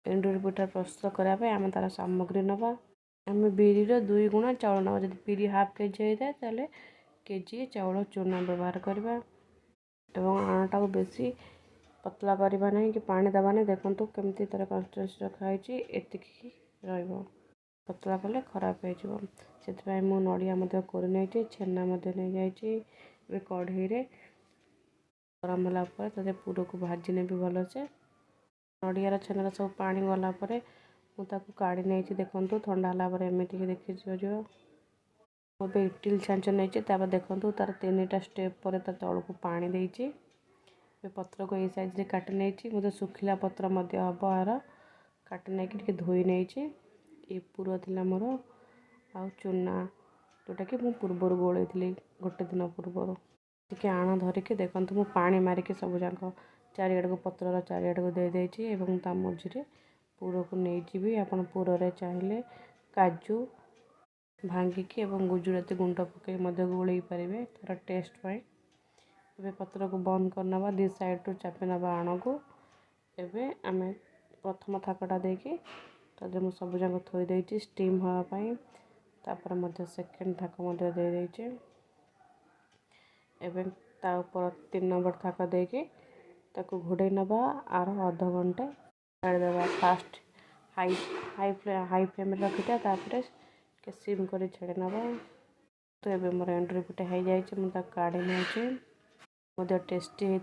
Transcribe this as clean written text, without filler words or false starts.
एंडुरी पिठा प्रस्तुत करने आम तार सामग्री नवा आम बिरी 2 गुणा चाउल नवा जब बिरी हाफ केजी होता है तेल केजी चाउल चूना व्यवहार करवा एवं आटा को बेसी पतला करवा नहीं कि पानी दबा नहीं देखो केमती तार कंसिस्टेंसी रखाई एतिकी पतला कले खराब हो मु नड़िया कर छेना नहीं जाइए कढ़ई गरम होला तथे पूर को भाजी ने भी भलसे नड़ियार छेनार सब पानी गलापर मुझे काढ़ी नहीं देखूँ ठंडा है एमती देखी मुझे इटिल छाँच नहीं देखूँ तार 3टा स्टेप पर तल को पानी देती पत्र को ये साइज रे काटी नहीं मुझे सुखिला पत्र हम आर काटी नहीं धोई नहीं ये पूरा थिला मोर आ चूना जोटा कि मुझे पूर्वर गोल गोटे दिन पूर्वर टे आण धरिकी देखूँ मुझे पानी मारिकी सब जाक चारिआड़ को पत्रर चारिआड़ को देदेची मझे पूर को नहीं जी आप पूर चाहिए काजू भांगिकी गुजराती गुंड पकई गोल पारे तार टेस्ट पाई एबे पत्र को बंद करना 2 साइड रू चापी नवा आण को एबे आम प्रथम थाकटा देकी मुझे सब जाक थोई देती स्टीम हाँपाई तापर सेकेंड थाक दे देचे एवं ता ऊपर 3 नंबर थाक देके ताको घोड़े नवा आर आधा घंटे छाड़देवा फास्ट हाई फ्लेम रखी तापर के सिम कर छाड़ी नवा तो ये मोर एंडुरी पिठा हो जाए मुझे काढ़ी नहीं टेस्टी